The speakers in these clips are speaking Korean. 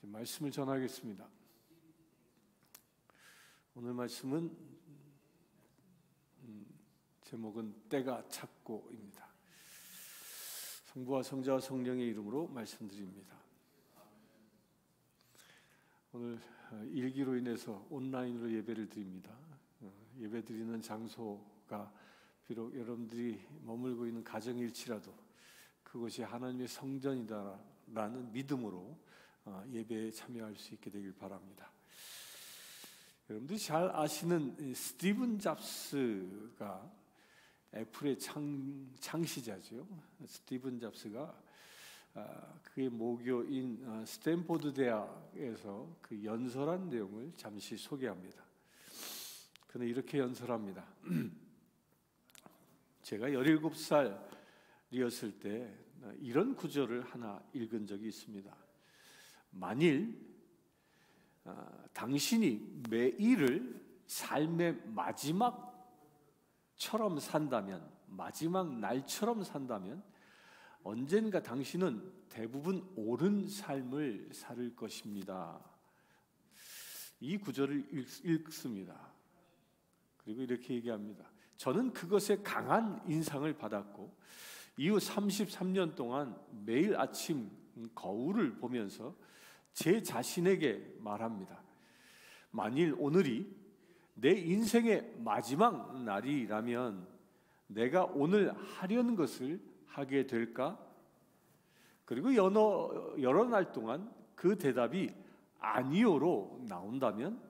말씀을 전하겠습니다. 오늘 말씀은 제목은 때가 찼고입니다. 성부와 성자와 성령의 이름으로 말씀드립니다. 오늘 일기로 인해서 온라인으로 예배를 드립니다. 예배드리는 장소가 비록 여러분들이 머물고 있는 가정일지라도 그것이 하나님의 성전이다라는 믿음으로 예배에 참여할 수 있게 되길 바랍니다. 여러분들이 잘 아시는 스티븐 잡스가 애플의 창시자죠. 스티븐 잡스가 그의 모교인 스탠포드 대학에서 그 연설한 내용을 잠시 소개합니다. 그는 이렇게 연설합니다. 제가 17살이었을 때 이런 구절을 하나 읽은 적이 있습니다. 만일 당신이 매일을 삶의 마지막 날처럼 산다면 언젠가 당신은 대부분 옳은 삶을 살 것입니다. 이 구절을 읽습니다. 그리고 이렇게 얘기합니다. 저는 그것에 강한 인상을 받았고 이후 33년 동안 매일 아침 거울을 보면서 제 자신에게 말합니다. 만일 오늘이 내 인생의 마지막 날이라면 내가 오늘 하려는 것을 하게 될까? 그리고 여러 날 동안 그 대답이 아니요로 나온다면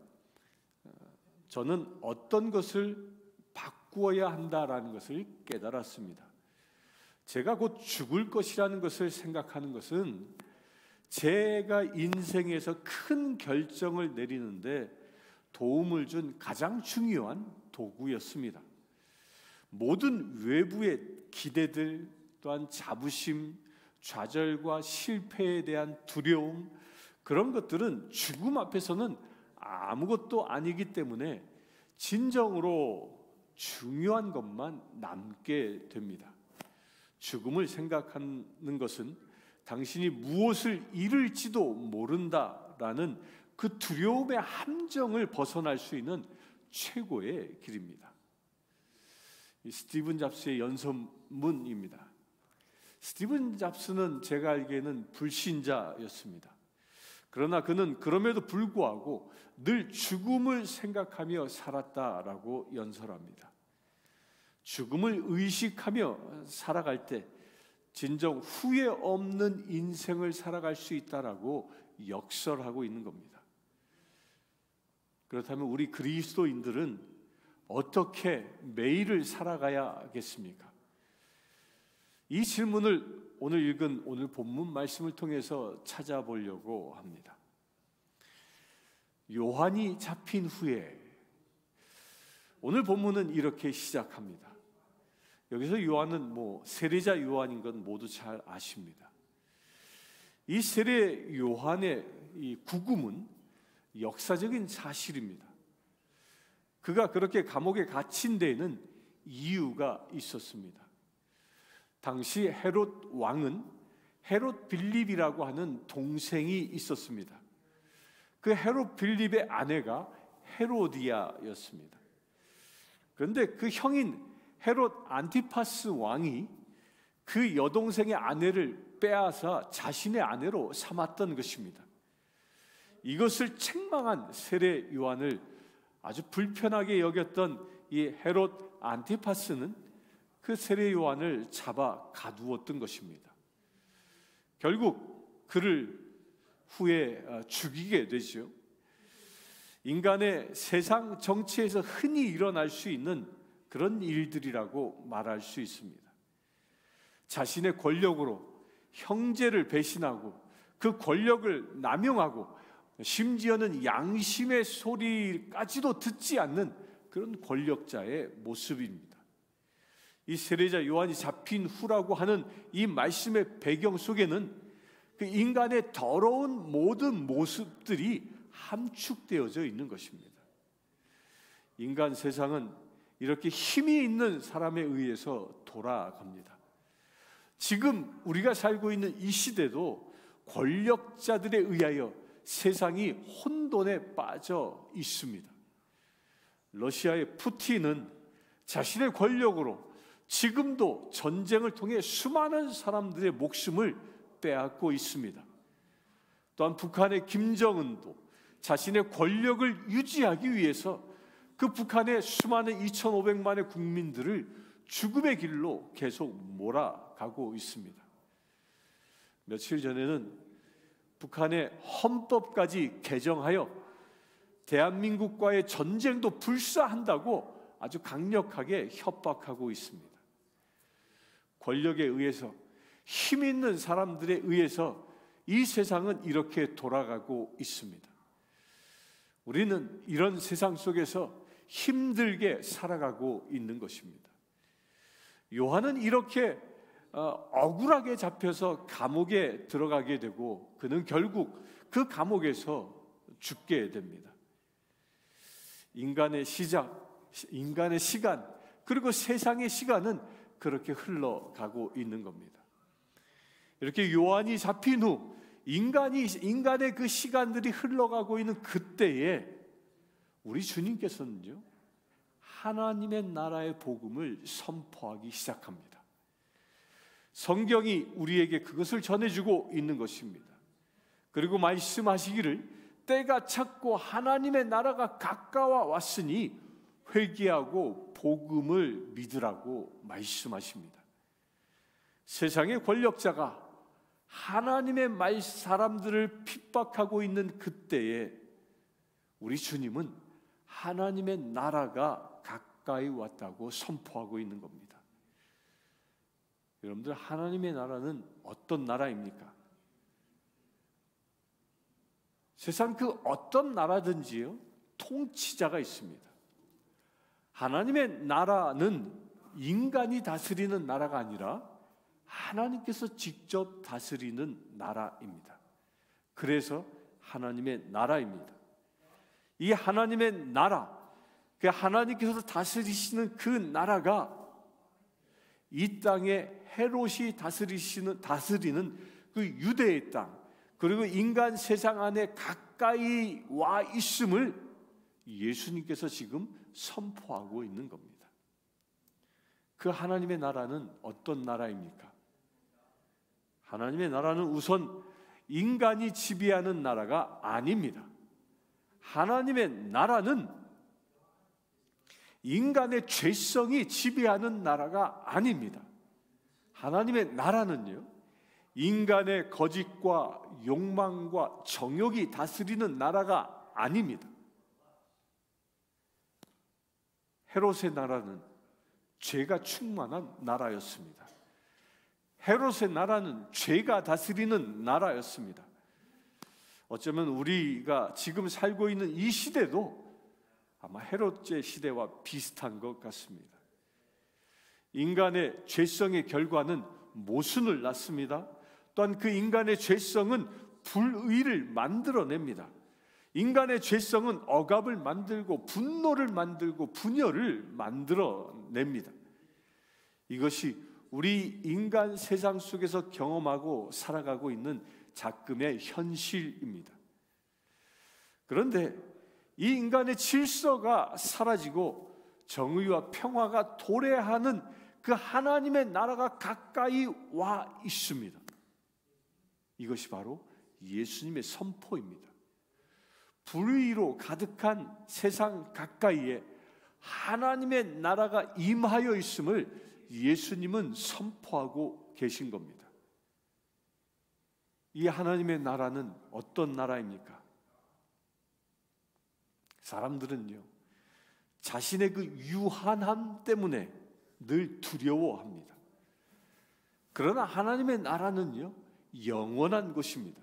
저는 어떤 것을 바꾸어야 한다라는 것을 깨달았습니다. 제가 곧 죽을 것이라는 것을 생각하는 것은 제가 인생에서 큰 결정을 내리는데 도움을 준 가장 중요한 도구였습니다. 모든 외부의 기대들, 또한 자부심, 좌절과 실패에 대한 두려움, 그런 것들은 죽음 앞에서는 아무것도 아니기 때문에 진정으로 중요한 것만 남게 됩니다. 죽음을 생각하는 것은 당신이 무엇을 잃을지도 모른다라는 그 두려움의 함정을 벗어날 수 있는 최고의 길입니다. 이 스티븐 잡스의 연설문입니다. 스티븐 잡스는 제가 알기에는 불신자였습니다. 그러나 그는 그럼에도 불구하고 늘 죽음을 생각하며 살았다라고 연설합니다. 죽음을 의식하며 살아갈 때 진정 후회 없는 인생을 살아갈 수 있다라고 역설하고 있는 겁니다. 그렇다면 우리 그리스도인들은 어떻게 매일을 살아가야겠습니까? 이 질문을 오늘 읽은 오늘 본문 말씀을 통해서 찾아보려고 합니다. 요한이 잡힌 후에 오늘 본문은 이렇게 시작합니다. 여기서 요한은 세례자 요한인 건 모두 잘 아십니다. 이 세례 요한의 이 구금은 역사적인 사실입니다. 그가 그렇게 감옥에 갇힌 데에는 이유가 있었습니다. 당시 헤롯 왕은 헤롯 빌립이라고 하는 동생이 있었습니다. 그 헤롯 빌립의 아내가 헤로디아였습니다. 그런데 그 형인 헤롯 안티파스 왕이 그 여동생의 아내를 빼앗아 자신의 아내로 삼았던 것입니다. 이것을 책망한 세례 요한을 아주 불편하게 여겼던 이 헤롯 안티파스는 그 세례 요한을 잡아 가두었던 것입니다. 결국 그를 후에 죽이게 되죠. 인간의 세상 정치에서 흔히 일어날 수 있는 그런 일들이라고 말할 수 있습니다. 자신의 권력으로 형제를 배신하고 그 권력을 남용하고 심지어는 양심의 소리까지도 듣지 않는 그런 권력자의 모습입니다. 이 세례자 요한이 잡힌 후라고 하는 이 말씀의 배경 속에는 그 인간의 더러운 모든 모습들이 함축되어져 있는 것입니다. 인간 세상은 이렇게 힘이 있는 사람에 의해서 돌아갑니다. 지금 우리가 살고 있는 이 시대도 권력자들에 의하여 세상이 혼돈에 빠져 있습니다. 러시아의 푸틴은 자신의 권력으로 지금도 전쟁을 통해 수많은 사람들의 목숨을 빼앗고 있습니다. 또한 북한의 김정은도 자신의 권력을 유지하기 위해서 그 북한의 수많은 2,500만의 국민들을 죽음의 길로 계속 몰아가고 있습니다. 며칠 전에는 북한의 헌법까지 개정하여 대한민국과의 전쟁도 불사한다고 아주 강력하게 협박하고 있습니다. 권력에 의해서, 힘 있는 사람들에 의해서 이 세상은 이렇게 돌아가고 있습니다. 우리는 이런 세상 속에서 힘들게 살아가고 있는 것입니다. 요한은 이렇게 억울하게 잡혀서 감옥에 들어가게 되고 그는 결국 그 감옥에서 죽게 됩니다. 인간의 시작, 인간의 시간, 그리고 세상의 시간은 그렇게 흘러가고 있는 겁니다. 이렇게 요한이 잡힌 후 인간의 그 시간들이 흘러가고 있는 그때에 우리 주님께서는요, 하나님의 나라의 복음을 선포하기 시작합니다. 성경이 우리에게 그것을 전해주고 있는 것입니다. 그리고 말씀하시기를 때가 찼고 하나님의 나라가 가까워 왔으니 회개하고 복음을 믿으라고 말씀하십니다. 세상의 권력자가 하나님의 사람들을 핍박하고 있는 그때에 우리 주님은 하나님의 나라가 가까이 왔다고 선포하고 있는 겁니다. 여러분들, 하나님의 나라는 어떤 나라입니까? 세상 그 어떤 나라든지요, 통치자가 있습니다. 하나님의 나라는 인간이 다스리는 나라가 아니라 하나님께서 직접 다스리는 나라입니다. 그래서 하나님의 나라입니다. 이 하나님의 나라, 그 하나님께서 다스리시는 그 나라가 이 땅에 헤롯이 다스리는 그 유대의 땅, 그리고 인간 세상 안에 가까이 와 있음을 예수님께서 지금 선포하고 있는 겁니다. 그 하나님의 나라는 어떤 나라입니까? 하나님의 나라는 우선 인간이 지배하는 나라가 아닙니다. 하나님의 나라는 인간의 죄성이 지배하는 나라가 아닙니다. 하나님의 나라는요, 인간의 거짓과 욕망과 정욕이 다스리는 나라가 아닙니다. 헤롯의 나라는 죄가 충만한 나라였습니다. 헤롯의 나라는 죄가 다스리는 나라였습니다. 어쩌면 우리가 지금 살고 있는 이 시대도 아마 헤롯의 시대와 비슷한 것 같습니다. 인간의 죄성의 결과는 모순을 낳습니다. 또한 그 인간의 죄성은 불의를 만들어냅니다. 인간의 죄성은 억압을 만들고 분노를 만들고 분열을 만들어냅니다. 이것이 우리 인간 세상 속에서 경험하고 살아가고 있는 작금의 현실입니다. 그런데 이 인간의 질서가 사라지고 정의와 평화가 도래하는 그 하나님의 나라가 가까이 와 있습니다. 이것이 바로 예수님의 선포입니다. 불의로 가득한 세상 가까이에 하나님의 나라가 임하여 있음을 예수님은 선포하고 계신 겁니다. 이 하나님의 나라는 어떤 나라입니까? 사람들은요, 자신의 그 유한함 때문에 늘 두려워합니다. 그러나 하나님의 나라는요, 영원한 것입니다.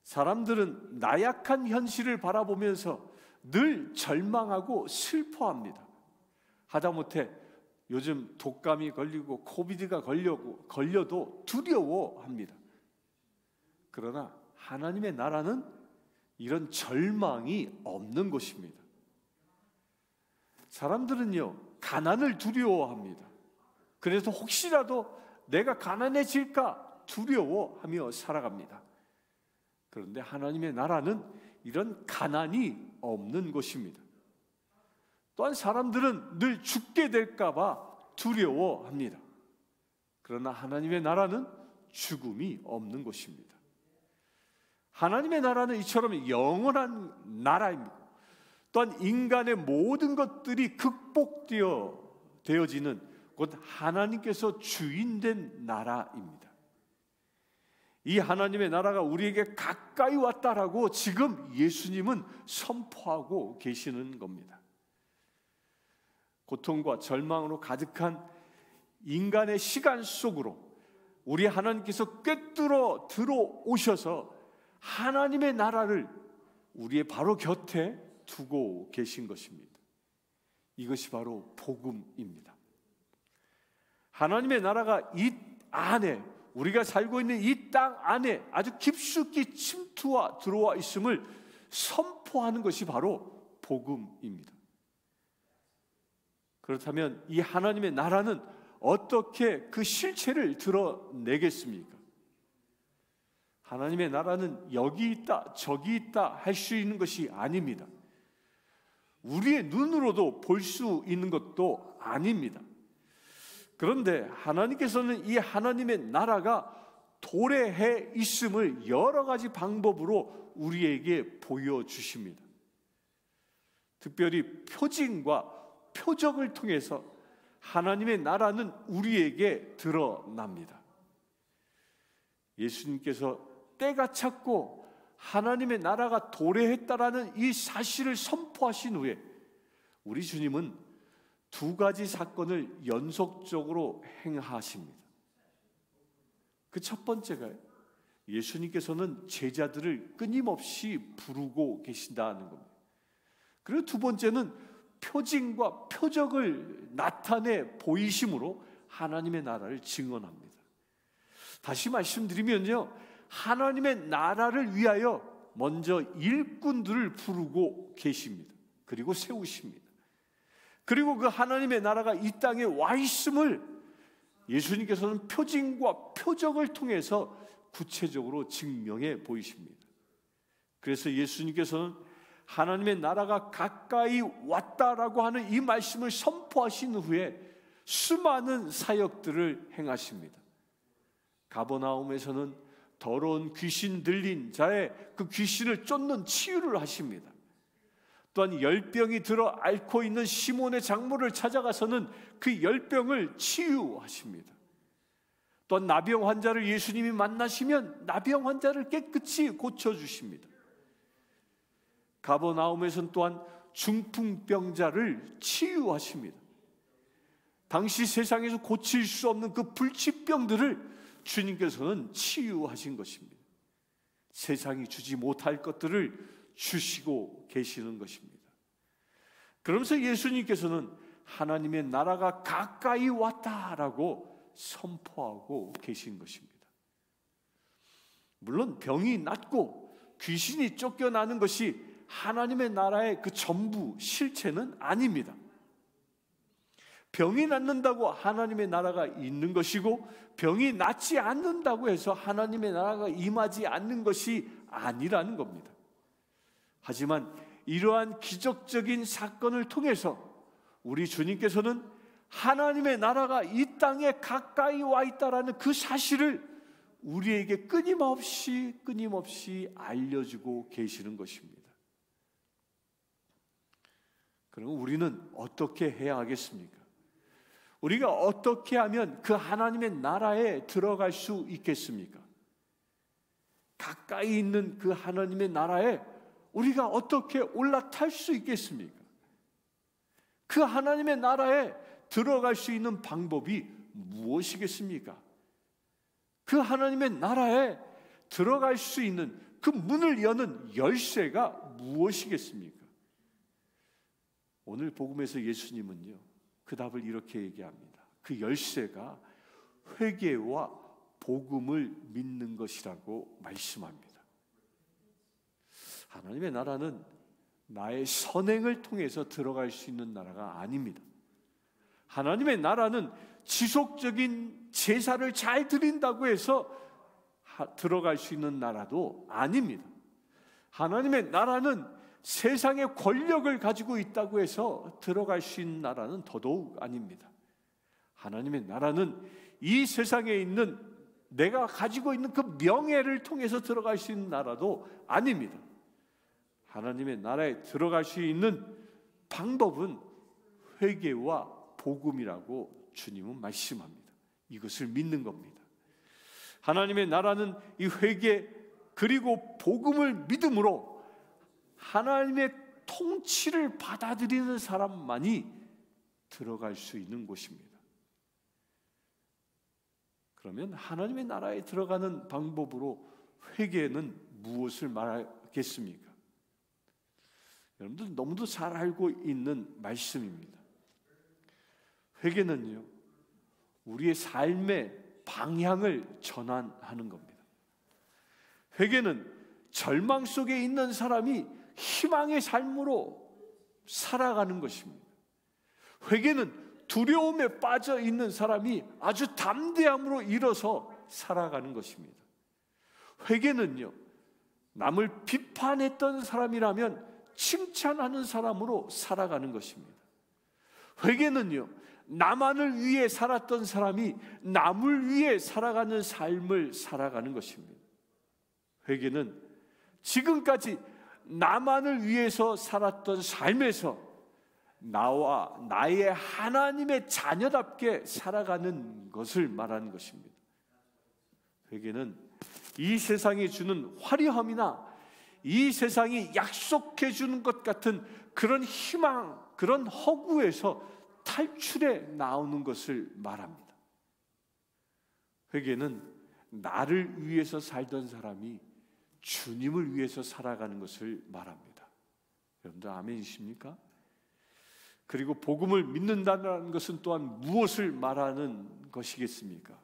사람들은 나약한 현실을 바라보면서 늘 절망하고 슬퍼합니다. 하다못해 요즘 독감이 걸리고 코비드가 걸려도 두려워합니다. 그러나 하나님의 나라는 이런 절망이 없는 것입니다. 사람들은요, 가난을 두려워합니다. 그래서 혹시라도 내가 가난해질까 두려워하며 살아갑니다. 그런데 하나님의 나라는 이런 가난이 없는 곳입니다. 또한 사람들은 늘 죽게 될까 봐 두려워합니다. 그러나 하나님의 나라는 죽음이 없는 곳입니다. 하나님의 나라는 이처럼 영원한 나라입니다. 또한 인간의 모든 것들이 극복되어지는 곧 하나님께서 주인된 나라입니다. 이 하나님의 나라가 우리에게 가까이 왔다라고 지금 예수님은 선포하고 계시는 겁니다. 고통과 절망으로 가득한 인간의 시간 속으로 우리 하나님께서 꿰뚫어 들어오셔서 하나님의 나라를 우리의 바로 곁에 두고 계신 것입니다. 이것이 바로 복음입니다. 하나님의 나라가 이 안에, 우리가 살고 있는 이 땅 안에 아주 깊숙이 침투와 들어와 있음을 선포하는 것이 바로 복음입니다. 그렇다면 이 하나님의 나라는 어떻게 그 실체를 드러내겠습니까? 하나님의 나라는 여기 있다 저기 있다 할 수 있는 것이 아닙니다. 우리의 눈으로도 볼 수 있는 것도 아닙니다. 그런데 하나님께서는 이 하나님의 나라가 도래해 있음을 여러 가지 방법으로 우리에게 보여주십니다. 특별히 표징과 표적을 통해서 하나님의 나라는 우리에게 드러납니다. 예수님께서 때가 찼고 하나님의 나라가 도래했다라는 이 사실을 선포하신 후에 우리 주님은 두 가지 사건을 연속적으로 행하십니다. 그 첫 번째가 예수님께서는 제자들을 끊임없이 부르고 계신다는 겁니다. 그리고 두 번째는 표징과 표적을 나타내 보이심으로 하나님의 나라를 증언합니다. 다시 말씀드리면요, 하나님의 나라를 위하여 먼저 일꾼들을 부르고 계십니다. 그리고 세우십니다. 그리고 그 하나님의 나라가 이 땅에 와 있음을 예수님께서는 표징과 표적을 통해서 구체적으로 증명해 보이십니다. 그래서 예수님께서는 하나님의 나라가 가까이 왔다라고 하는 이 말씀을 선포하신 후에 수많은 사역들을 행하십니다. 가버나움에서는 더러운 귀신 들린 자의 그 귀신을 쫓는 치유를 하십니다. 또한 열병이 들어 앓고 있는 시몬의 장모를 찾아가서는 그 열병을 치유하십니다. 또한 나병 환자를 예수님이 만나시면 나병 환자를 깨끗이 고쳐주십니다. 가버나움에서는 또한 중풍병자를 치유하십니다. 당시 세상에서 고칠 수 없는 그 불치병들을 주님께서는 치유하신 것입니다. 세상이 주지 못할 것들을 주시고 계시는 것입니다. 그러면서 예수님께서는 하나님의 나라가 가까이 왔다라고 선포하고 계신 것입니다. 물론 병이 낫고 귀신이 쫓겨나는 것이 하나님의 나라의 그 전부 실체는 아닙니다. 병이 낫는다고 하나님의 나라가 있는 것이고 병이 낫지 않는다고 해서 하나님의 나라가 임하지 않는 것이 아니라는 겁니다. 하지만 이러한 기적적인 사건을 통해서 우리 주님께서는 하나님의 나라가 이 땅에 가까이 와 있다라는 그 사실을 우리에게 끊임없이 알려주고 계시는 것입니다. 그럼 우리는 어떻게 해야 하겠습니까? 우리가 어떻게 하면 그 하나님의 나라에 들어갈 수 있겠습니까? 가까이 있는 그 하나님의 나라에 우리가 어떻게 올라탈 수 있겠습니까? 그 하나님의 나라에 들어갈 수 있는 방법이 무엇이겠습니까? 그 하나님의 나라에 들어갈 수 있는 그 문을 여는 열쇠가 무엇이겠습니까? 오늘 복음에서 예수님은요, 그 답을 이렇게 얘기합니다. 그 열쇠가 회개와 복음을 믿는 것이라고 말씀합니다. 하나님의 나라는 나의 선행을 통해서 들어갈 수 있는 나라가 아닙니다. 하나님의 나라는 지속적인 제사를 잘 드린다고 해서 들어갈 수 있는 나라도 아닙니다. 하나님의 나라는 세상의 권력을 가지고 있다고 해서 들어갈 수 있는 나라는 더더욱 아닙니다. 하나님의 나라는 이 세상에 있는 내가 가지고 있는 그 명예를 통해서 들어갈 수 있는 나라도 아닙니다. 하나님의 나라에 들어갈 수 있는 방법은 회개와 복음이라고 주님은 말씀합니다. 이것을 믿는 겁니다. 하나님의 나라는 이 회개 그리고 복음을 믿음으로 하나님의 통치를 받아들이는 사람만이 들어갈 수 있는 곳입니다. 그러면 하나님의 나라에 들어가는 방법으로 회개는 무엇을 말하겠습니까? 여러분들 너무도 잘 알고 있는 말씀입니다. 회개는요, 우리의 삶의 방향을 전환하는 겁니다. 회개는 절망 속에 있는 사람이 희망의 삶으로 살아가는 것입니다. 회개는 두려움에 빠져 있는 사람이 아주 담대함으로 일어서 살아가는 것입니다. 회개는요, 남을 비판했던 사람이라면 칭찬하는 사람으로 살아가는 것입니다. 회개는요, 나만을 위해 살았던 사람이 남을 위해 살아가는 삶을 살아가는 것입니다. 회개는 지금까지 나만을 위해서 살았던 삶에서 나와 나의 하나님의 자녀답게 살아가는 것을 말하는 것입니다. 회개는 이 세상이 주는 화려함이나 이 세상이 약속해 주는 것 같은 그런 희망, 그런 허구에서 탈출해 나오는 것을 말합니다. 회개는 나를 위해서 살던 사람이 주님을 위해서 살아가는 것을 말합니다. 여러분들 아멘이십니까? 그리고 복음을 믿는다는 것은 또한 무엇을 말하는 것이겠습니까?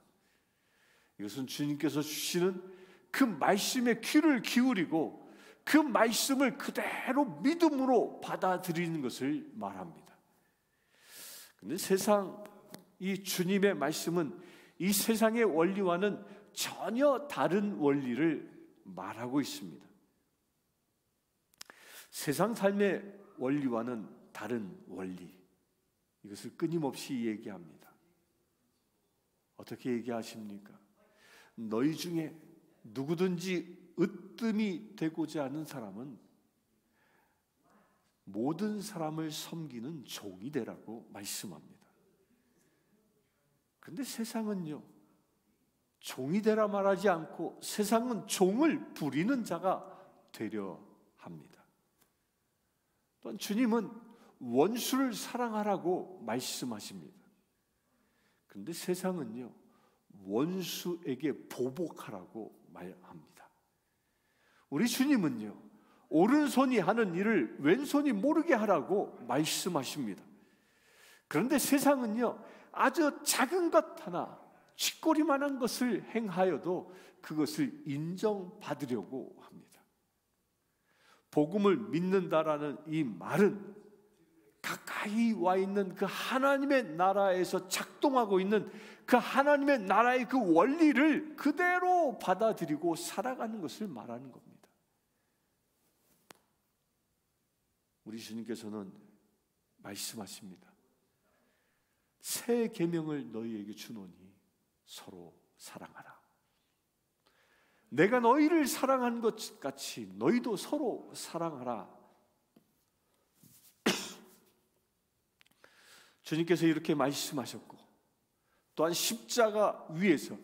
이것은 주님께서 주시는 그 말씀에 귀를 기울이고 그 말씀을 그대로 믿음으로 받아들이는 것을 말합니다. 그런데 이 주님의 말씀은 이 세상의 원리와는 전혀 다른 원리를 말하고 있습니다. 세상 삶의 원리와는 다른 원리, 이것을 끊임없이 얘기합니다. 어떻게 얘기하십니까? 너희 중에 누구든지 으뜸이 되고자 하는 사람은 모든 사람을 섬기는 종이 되라고 말씀합니다. 그런데 세상은요, 종이 되라 말하지 않고 세상은 종을 부리는 자가 되려 합니다. 또한 주님은 원수를 사랑하라고 말씀하십니다. 그런데 세상은요, 원수에게 보복하라고 말합니다. 우리 주님은요, 오른손이 하는 일을 왼손이 모르게 하라고 말씀하십니다. 그런데 세상은요, 아주 작은 것 하나, 쥐꼬리만한 것을 행하여도 그것을 인정받으려고 합니다. 복음을 믿는다라는 이 말은 가까이 와 있는 그 하나님의 나라에서 작동하고 있는 그 하나님의 나라의 그 원리를 그대로 받아들이고 살아가는 것을 말하는 겁니다. 우리 주님께서는 말씀하십니다. 새 계명을 너희에게 주노니 서로 사랑하라. 내가 너희를 사랑한 것 같이 너희도 서로 사랑하라. 주님께서 이렇게 말씀하셨고, 또한 십자가 위에서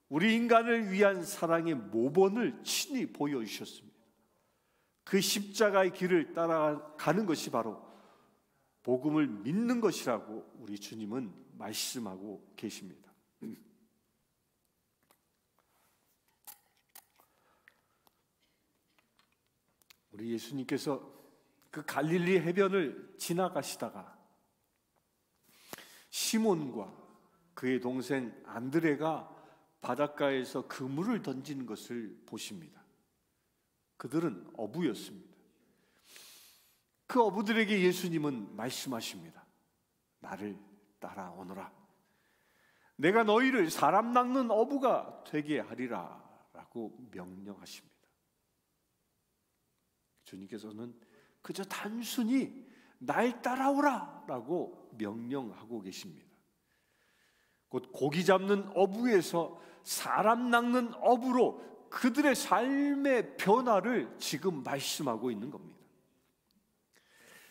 우리 인간을 위한 사랑의 모범을 친히 보여주셨습니다. 그 십자가의 길을 따라가는 것이 바로 복음을 믿는 것이라고 우리 주님은 말씀하고 계십니다. 우리 예수님께서 그 갈릴리 해변을 지나가시다가 시몬과 그의 동생 안드레가 바닷가에서 그물을 던지는 것을 보십니다. 그들은 어부였습니다. 그 어부들에게 예수님은 말씀하십니다. 나를 따라오너라. 내가 너희를 사람 낚는 어부가 되게 하리라 라고. 라고 명령하십니다. 주님께서는 그저 단순히 날 따라오라 라고 명령하고 계십니다. 곧 고기 잡는 어부에서 사람 낚는 어부로 그들의 삶의 변화를 지금 말씀하고 있는 겁니다.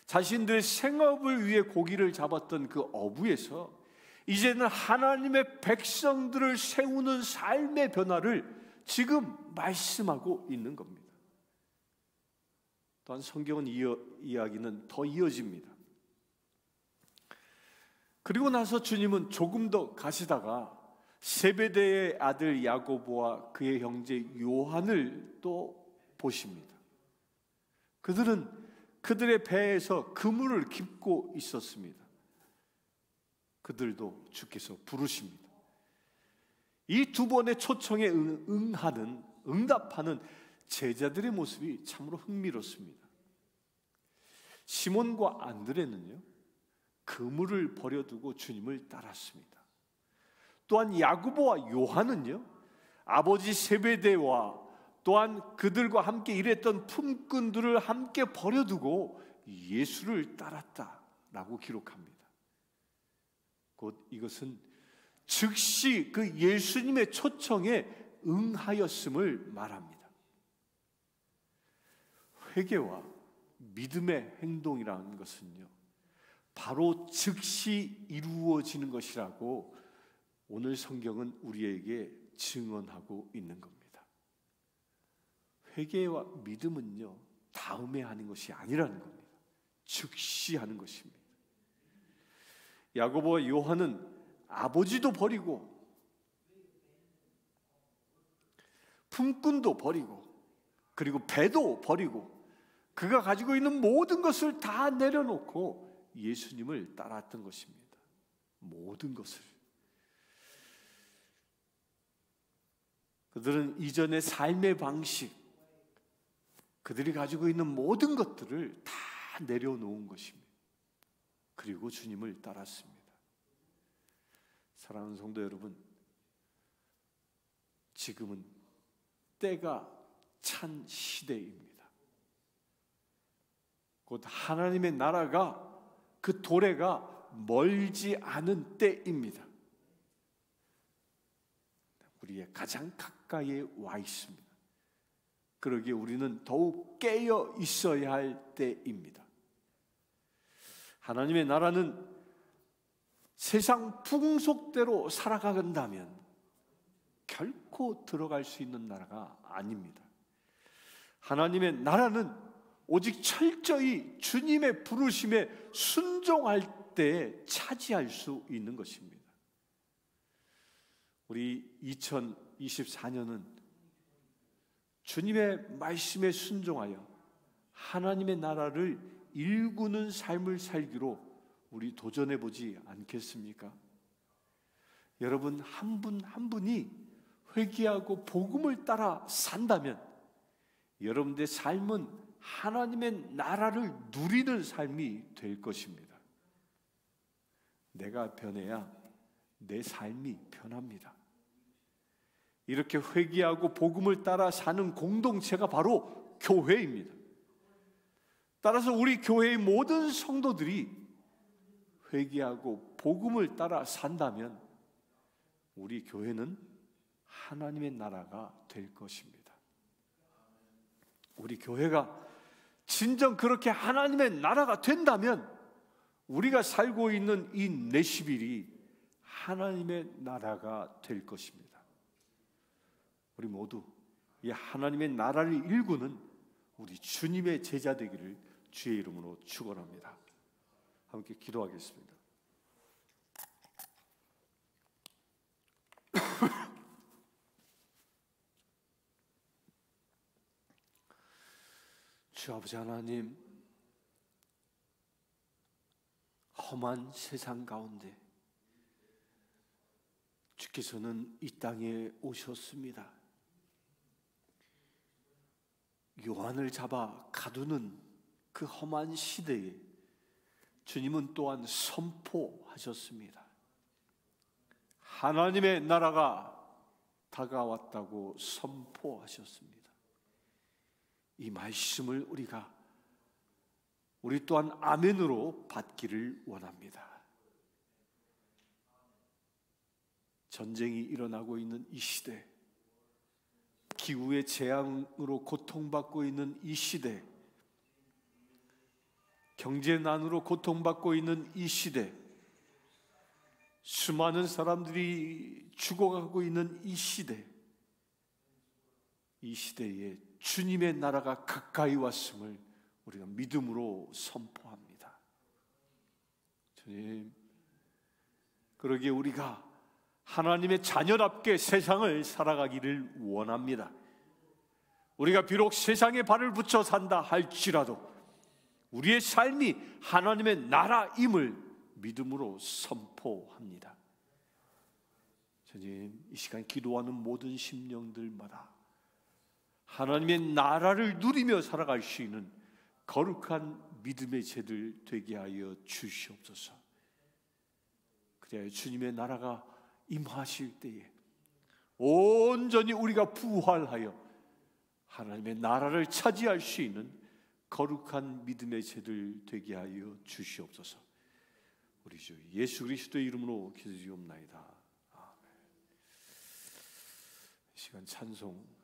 자신들의 생업을 위해 고기를 잡았던 그 어부에서 이제는 하나님의 백성들을 세우는 삶의 변화를 지금 말씀하고 있는 겁니다. 또한 성경은 이야기는 더 이어집니다. 그리고 나서 주님은 조금 더 가시다가 세베대의 아들 야고보와 그의 형제 요한을 또 보십니다. 그들은 그들의 배에서 그물을 깁고 있었습니다. 그들도 주께서 부르십니다. 이 두 번의 초청에 응답하는 제자들의 모습이 참으로 흥미롭습니다. 시몬과 안드레는요, 그물을 버려두고 주님을 따랐습니다. 또한 야고보와 요한은요, 아버지 세베대와 또한 그들과 함께 일했던 품꾼들을 함께 버려두고 예수를 따랐다라고 기록합니다. 곧 이것은 즉시 그 예수님의 초청에 응하였음을 말합니다. 회개와 믿음의 행동이라는 것은요, 바로 즉시 이루어지는 것이라고 오늘 성경은 우리에게 증언하고 있는 겁니다. 회개와 믿음은요, 다음에 하는 것이 아니라는 겁니다. 즉시 하는 것입니다. 야고보와 요한은 아버지도 버리고 품꾼도 버리고 그리고 배도 버리고 그가 가지고 있는 모든 것을 다 내려놓고 예수님을 따랐던 것입니다. 모든 것을. 그들은 이전의 삶의 방식, 그들이 가지고 있는 모든 것들을 다 내려놓은 것입니다. 그리고 주님을 따랐습니다. 사랑하는 성도 여러분, 지금은 때가 찬 시대입니다. 곧 하나님의 나라가, 그 도래가 멀지 않은 때입니다. 우리의 가장 가까이에 와 있습니다. 그러기에 우리는 더욱 깨어 있어야 할 때입니다. 하나님의 나라는 세상 풍속대로 살아간다면 결코 들어갈 수 있는 나라가 아닙니다. 하나님의 나라는 오직 철저히 주님의 부르심에 순종할 때 차지할 수 있는 것입니다. 우리 2024년은 주님의 말씀에 순종하여 하나님의 나라를 일구는 삶을 살기로 우리 도전해 보지 않겠습니까? 여러분 한 분 한 분이 회개하고 복음을 따라 산다면 여러분들의 삶은 하나님의 나라를 누리는 삶이 될 것입니다. 내가 변해야 내 삶이 변합니다. 이렇게 회개하고 복음을 따라 사는 공동체가 바로 교회입니다. 따라서 우리 교회의 모든 성도들이 회개하고 복음을 따라 산다면 우리 교회는 하나님의 나라가 될 것입니다. 우리 교회가 진정 그렇게 하나님의 나라가 된다면 우리가 살고 있는 이 내시빌이 하나님의 나라가 될 것입니다. 우리 모두 이 하나님의 나라를 일구는 우리 주님의 제자 되기를 주의 이름으로 축원합니다. 함께 기도하겠습니다. 주 아버지 하나님, 험한 세상 가운데 주께서는 이 땅에 오셨습니다. 요한을 잡아 가두는 그 험한 시대에 주님은 또한 선포하셨습니다. 하나님의 나라가 다가왔다고 선포하셨습니다. 이 말씀을 우리 또한 아멘으로 받기를 원합니다. 전쟁이 일어나고 있는 이 시대, 기후의 재앙으로 고통받고 있는 이 시대, 경제난으로 고통받고 있는 이 시대, 수많은 사람들이 죽어가고 있는 이 시대, 이 시대에 주님의 나라가 가까이 왔음을 우리가 믿음으로 선포합니다. 주님, 그러기에 우리가 하나님의 자녀답게 세상을 살아가기를 원합니다. 우리가 비록 세상에 발을 붙여 산다 할지라도 우리의 삶이 하나님의 나라임을 믿음으로 선포합니다. 주님, 이 시간 기도하는 모든 심령들마다 하나님의 나라를 누리며 살아갈 수 있는 거룩한 믿음의 제들 되게 하여 주시옵소서. 그래야 주님의 나라가 임하실 때에 온전히 우리가 부활하여 하나님의 나라를 차지할 수 있는 거룩한 믿음의 제들 되게 하여 주시옵소서. 우리 주 예수 그리스도의 이름으로 기도드리옵나이다. 아멘. 이 시간 찬송